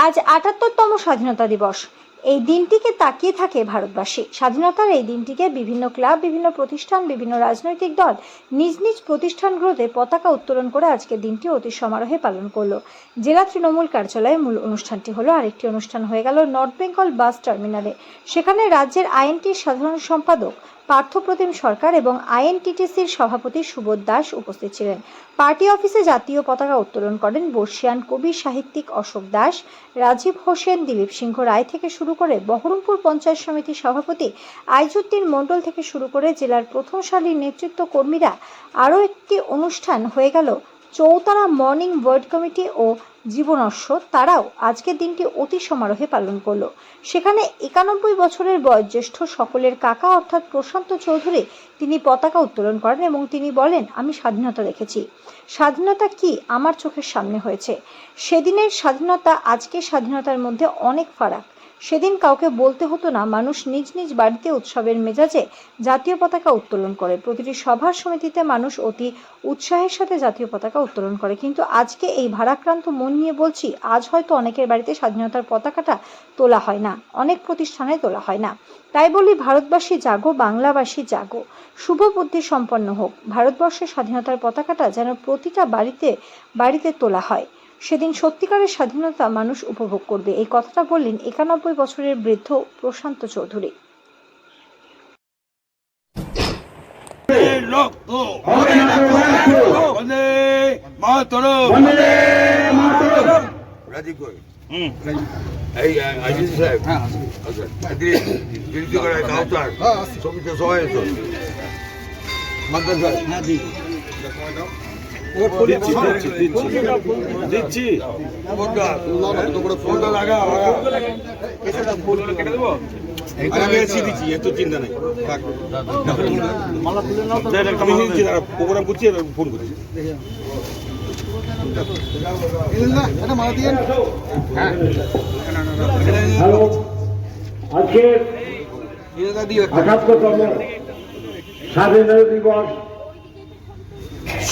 আজ ৭৮তম স্বাধীনতা দিবস। এই দিনটিকে তাকিয়ে থাকে ভারতবাসী। স্বাধীনতার এই দিনটিকে বিভিন্ন ক্লাব, বিভিন্ন প্রতিষ্ঠান, বিভিন্ন রাজনৈতিক দল নিজ নিজ প্রতিষ্ঠানগুলোতে পতাকা উত্তোলন করে আজকের দিনটি অতি সমারোহে পালন করলো। জেলা তৃণমূল কার্যালয়ে মূল অনুষ্ঠানটি হলো। আরেকটি অনুষ্ঠান হয়ে গেল নর্থ বেঙ্গল বাস টার্মিনালে। সেখানে রাজ্যের আইএনটির সাধারণ সম্পাদক পার্থপ্রতিম সরকার এবং আইএনটিটিসির সভাপতি সুবোধ দাস উপস্থিত ছিলেন। পার্টি অফিসে জাতীয় পতাকা উত্তোলন করেন বর্ষিয়ান কবি সাহিত্যিক অশোক দাস, রাজীব হোসেন, দিলীপ সিংহ রায় থেকে শুরু করে বহরমপুর পঞ্চায়েত সমিতির সভাপতি আইজুদ্দিন মণ্ডল থেকে শুরু করে জেলার প্রথম সারির নেতৃত্ব কর্মীরা। আরও একটি অনুষ্ঠান হয়ে গেল চৌতারা মর্নিং ওয়ার্ড কমিটি ও জীবনস্ব, তারাও আজকের দিনটি অতি সমারোহে পালন করলো। সেখানে ৯১ বছরের বয়োজ্যেষ্ঠ সকলের কাকা অর্থাৎ প্রশান্ত চৌধুরী তিনি পতাকা উত্তোলন করেন এবং তিনি বলেন, আমি স্বাধীনতা দেখেছি। স্বাধীনতা কি আমার চোখের সামনে হয়েছে। সেদিনের স্বাধীনতা আজকের স্বাধীনতার মধ্যে অনেক ফারাক। সেদিন কাউকে বলতে হতো না, মানুষ নিজ নিজ বাড়িতে উৎসবের মেজাজে জাতীয় পতাকা উত্তোলন করে। প্রতিটি সভা সমিতিতে মানুষ অতি উৎসাহের সাথে জাতীয় পতাকা উত্তোলন করে। কিন্তু আজকে এই ভারাক্রান্ত মন নিয়ে বলছি, আজ হয়তো অনেকের বাড়িতে স্বাধীনতার পতাকাটা তোলা হয় না, অনেক প্রতিষ্ঠানে তোলা হয় না। তাই বলি, ভারতবাসী জাগো, বাংলাবাসী জাগো, শুভ বুদ্ধি সম্পন্ন হোক। ভারতবর্ষের স্বাধীনতার পতাকাটা যেন প্রতিটা বাড়িতে বাড়িতে তোলা হয়। সেদিন সত্যিকারের স্বাধীনতা মানুষ উপভোগ করবে। এই কথাটা বললেন ৯১ বছরের বৃদ্ধ প্রশান্ত চৌধুরী। দিচ্ছি এত চিন্তা নাই, প্রোগ্রাম করছি, ফোন করছি। আজকে ৭৮তম স্বাধীনতা দিবস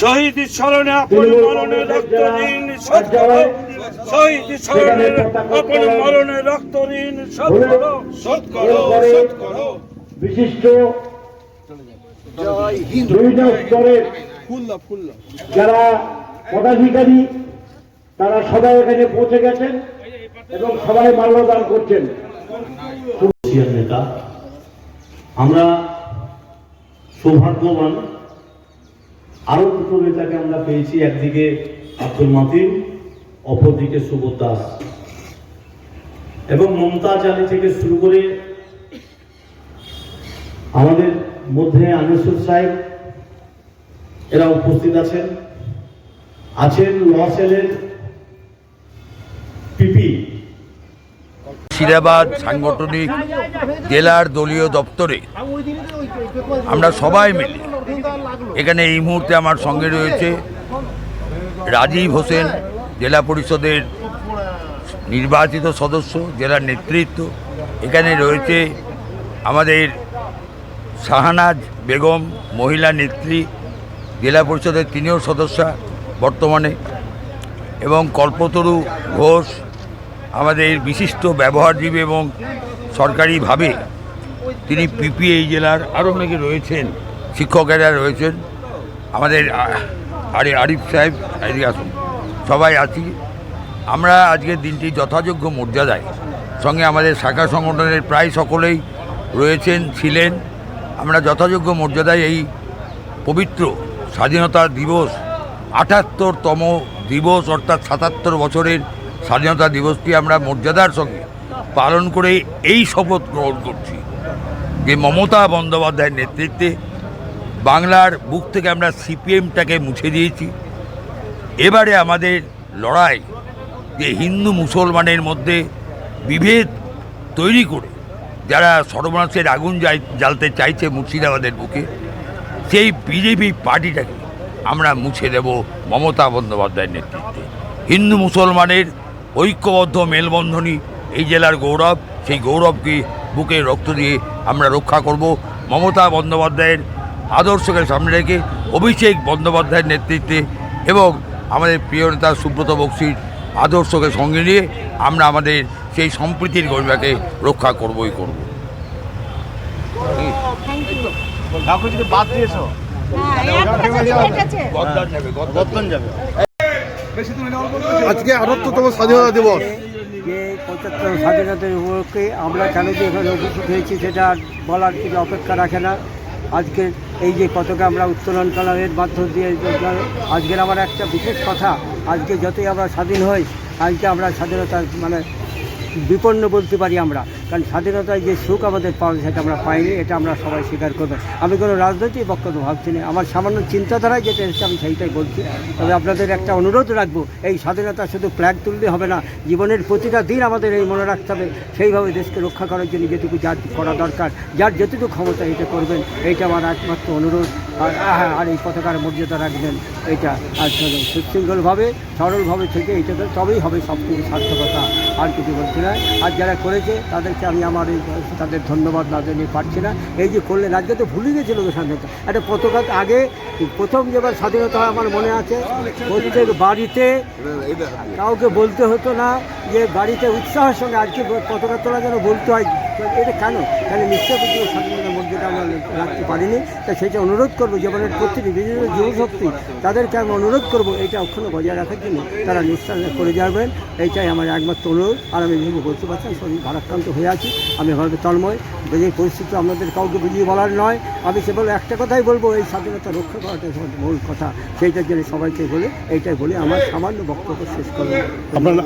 শহীদ স্মরণে আপন মরণে রক্ত ঋণ শোধ করো, শহীদ স্মরণে আপন মরণে রক্ত ঋণ শোধ করো, শোধ করো, শোধ করো। বিশিষ্ট বিভিন্ন স্তরের যারা পদাধিকারী তারা সবাই এখানে পৌঁছে গেছেন এবং সবাই মাল্যদান করছেন। নেতা আমরা সৌভাগ্যবান, আরো দুটো নেতাকে আমরা পেয়েছি, একদিকে আব্দুল মাতিন, অপরদিকে সুবোধ দাস এবং মমতাজ আলী থেকে শুরু করে আমাদের মধ্যে আনিসুর সাহেব এরা উপস্থিত আছেন। লসেলের পিপি। মুর্শিদাবাদ সাংগঠনিক জেলার দলীয় দপ্তরে আমরা সবাই মিলে এখানে এই মুহূর্তে আমার সঙ্গে রয়েছে রাজীব হোসেন, জেলা পরিষদের নির্বাচিত সদস্য, জেলার নেতৃত্ব। এখানে রয়েছে আমাদের শাহানাজ বেগম, মহিলা নেত্রী, জেলা পরিষদের তিনিও সদস্যা বর্তমানে, এবং কল্পতরু ঘোষ, আমাদের বিশিষ্ট ব্যবহারজীবী এবং সরকারিভাবে তিনি পিপি এই জেলার। আরও অনেকে রয়েছেন, শিক্ষকেরা রয়েছেন, আমাদের আরিফ সাহেব, এদিকে আসুন, সবাই আছি আমরা। আজকের দিনটি যথাযোগ্য মর্যাদায়, সঙ্গে আমাদের শাখা সংগঠনের প্রায় সকলেই রয়েছেন, ছিলেন। আমরা যথাযোগ্য মর্যাদায় এই পবিত্র স্বাধীনতা দিবস, ৭৮তম দিবস অর্থাৎ ৭৭ বছরের স্বাধীনতা দিবসটি আমরা মর্যাদার সঙ্গে পালন করে এই শপথ গ্রহণ করছি যে মমতা বন্দ্যোপাধ্যায়ের নেতৃত্বে বাংলার বুক থেকে আমরা সিপিএমটাকে মুছে দিয়েছি। এবারে আমাদের লড়াই যে হিন্দু মুসলমানের মধ্যে বিভেদ তৈরি করে যারা সর্বনাশের আগুন জ্বালতে চাইছে মুর্শিদাবাদের বুকে, সেই বিজেপি পার্টিটাকে আমরা মুছে দেব মমতা বন্দ্যোপাধ্যায়ের নেতৃত্বে। হিন্দু মুসলমানের ঐক্যবদ্ধ মেলবন্ধনই এই জেলার গৌরব, সেই গৌরবকে বুকে রক্ত দিয়ে আমরা রক্ষা করব। মমতা বন্দ্যোপাধ্যায়ের আদর্শকে সামনে রেখে অভিষেক বন্দ্যোপাধ্যায়ের নেতৃত্বে এবং আমাদের প্রিয় নেতা সুব্রত বক্সির আদর্শকে সঙ্গে নিয়ে আমরা আমাদের সেই সম্প্রীতির গরিমাকে রক্ষা করবই করব। আজকে 78তম স্বাধীনতা দিবস। যে 75 স্বাধীনতা উপলক্ষে আমরা কেন যে এখানে উপস্থিত হয়েছি সেটা আর বলার কিছু অপেক্ষা রাখে না। আজকে এই যে পতাকা আমরা উত্তোলন করলাম, এর মাধ্যম দিয়ে আজকের আমার একটা বিশেষ কথা, আজকে যতই আমরা স্বাধীন হই, আজকে আমরা স্বাধীনতার মানে বিপন্ন বলতে পারি আমরা, কারণ স্বাধীনতায় যে সুখ আমাদের পাওয়া সেটা আমরা পাইনি, এটা আমরা সবাই স্বীকার করবো। আমি কোনো রাজনৈতিক বক্তব্য ভাবছি না, আমার সামান্য চিন্তাধারায় যেটা এসেছে আমি সেইটাই বলছি। তবে আপনাদের একটা অনুরোধ রাখবো, এই স্বাধীনতা শুধু ফ্ল্যাগ তুললে হবে না, জীবনের প্রতিটা দিন আমাদের এই মনে রাখতে হবে সেইভাবে দেশকে রক্ষা করার জন্য যেটুকু যার করা দরকার, যার যতটুকু ক্ষমতা এটা করবেন, এইটা আমার একমাত্র অনুরোধ। আর এই পতাকার মর্যাদা রাখবেন, এইটা আর সুশৃঙ্খলভাবে সরলভাবে থেকে এইটা তবেই হবে সব কিছু সার্থকতা, আর কিছু বলছি না। আর যারা করেছে তাদেরকে আমি আমার তাদের ধন্যবাদ না জানিয়ে পারছি না। এই যে করলেন, আজকে তো ভুলে গেছিল স্বাধীনতা, একটা পতাকা আগে প্রথম যেবার স্বাধীনতা হয় আমার মনে আছে, প্রত্যেক বাড়িতে কাউকে বলতে হতো না যে বাড়িতে উৎসাহের সঙ্গে আজকে পতাকা তোলা যেন বলতে হয়। এটা কেন নিশ্চয় কিছু স্বাধীনতার মধ্যেটা আমরা রাখতে পারিনি। তাই সেটা অনুরোধ করবো জীবনের প্রতিটি বিভিন্ন যুবশক্তি, তাদেরকে আমি অনুরোধ করবো এইটা অক্ষুণ্ণ বজায় রাখার জন্য তারা নিষ্ঠা করে যাবেন, এইটাই আমার একমাত্র অনুরোধ। আর আমি যেহেতু বলতে পারছি শরীর ভারাক্রান্ত হয়ে আছি, আমি ভাবে তন্ময়, যে পরিস্থিতি আপনাদের কাউকে বুঝিয়ে বলার নয়। আমি কেবল একটা কথাই বলবো, এই স্বাধীনতা রক্ষা করাটাই মূল কথা, সেইটার জন্য সবাইকে বলে এইটাই বলে আমার সামান্য বক্তব্য শেষ করবো।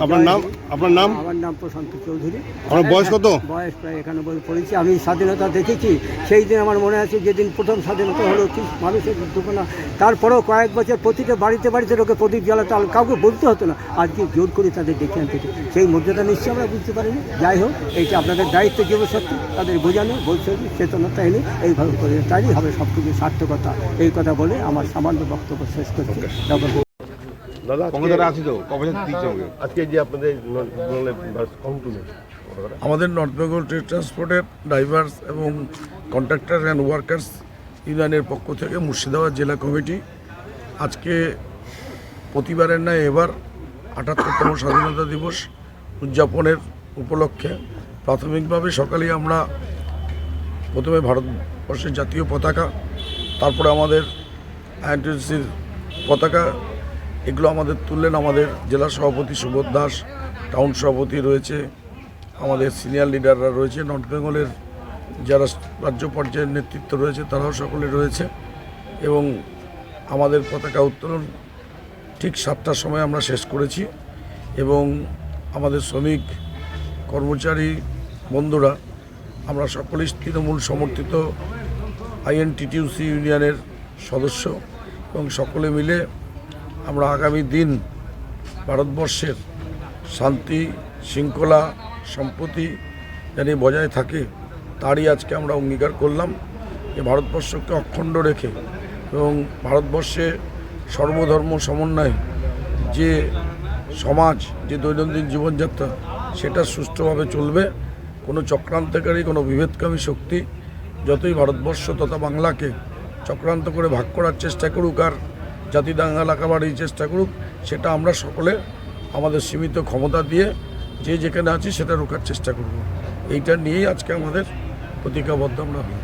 আপনার নাম? আমার নাম প্রশান্ত চৌধুরী। আমার বয়স কত? বয়স প্রায় 91 পড়েছি। আমি স্বাধীনতা দেখেছি, সেই দিন আমার মনে আছে যেদিন প্রথম স্বাধীনতা হলো, কি মানুষের দুঃখ না। তারপরেও কয়েক বছর প্রতিটা বাড়িতে বাড়িতে লোকে প্রদীপ জ্বালাতে, কাউকে বলতে হতো না, আজকে জোর করে তাদের ডেকে আনতে, সেই মর্যাদা নিশ্চয়ই আমরা বুঝতে পারিনি। যাই হোক, এইটা আপনাদের দায়িত্ব যুবশক্তি, তাদের বোঝানো, বলছে চেতনতা এনে এইভাবে করে তাই হবে সব কিছু সার্থকতা। এই কথা বলে আমার সামান্য বক্তব্য শেষ করছি। দাদা আছি তো আজকে যে আপনাদের আমাদের নর্থ বেঙ্গল ট্রেড ট্রান্সপোর্টের ড্রাইভার্স এবং কন্ট্রাক্টর অ্যান্ড ওয়ার্কার্স ইউনিয়নের পক্ষ থেকে মুর্শিদাবাদ জেলা কমিটি আজকে প্রতিবারের ন্যায় এবার 78তম স্বাধীনতা দিবস উদযাপনের উপলক্ষে প্রাথমিকভাবে সকালেই আমরা প্রথমে ভারতবর্ষের জাতীয় পতাকা, তারপরে আমাদের আইএনটিসির পতাকা, এগুলো আমাদের তুললেন আমাদের জেলা সভাপতি সুবোধ দাস, টাউন সভাপতি রয়েছে, আমাদের সিনিয়র লিডাররা রয়েছে, নর্থ বেঙ্গলের যারা রাজ্য পর্যায়ের নেতৃত্ব রয়েছে তারাও সকলে রয়েছে। এবং আমাদের পতাকা উত্তোলন ঠিক 7টার সময় আমরা শেষ করেছি। এবং আমাদের শ্রমিক কর্মচারী বন্ধুরা আমরা সকলেই তৃণমূল সমর্থিত আইএনটিটিউসি ইউনিয়নের সদস্য, এবং সকলে মিলে আমরা আগামী দিন ভারতবর্ষের শান্তি শৃঙ্খলা সম্প্রতি যেন বজায় থাকে, তারই আজকে আমরা অঙ্গীকার করলাম যে ভারতবর্ষকে অখণ্ড রেখে এবং ভারতবর্ষে সর্বধর্ম সমন্বয়ে যে সমাজ, যে দৈনন্দিন জীবনযাত্রা, সেটা সুষ্ঠুভাবে চলবে। কোনো চক্রান্তকারী, কোনো বিভেদকামী শক্তি যতই ভারতবর্ষ তথা বাংলাকে চক্রান্ত করে ভাগ করার চেষ্টা করুক আর জাতি দাঙ্গা লাগাবাড়ির চেষ্টা করুক, সেটা আমরা সকলে আমাদের সীমিত ক্ষমতা দিয়ে যে যেখানে আছি সেটা রোখার চেষ্টা করব। এইটা নিয়েই আজকে আমাদের প্রতিজ্ঞাবদ্ধ আমরা হই।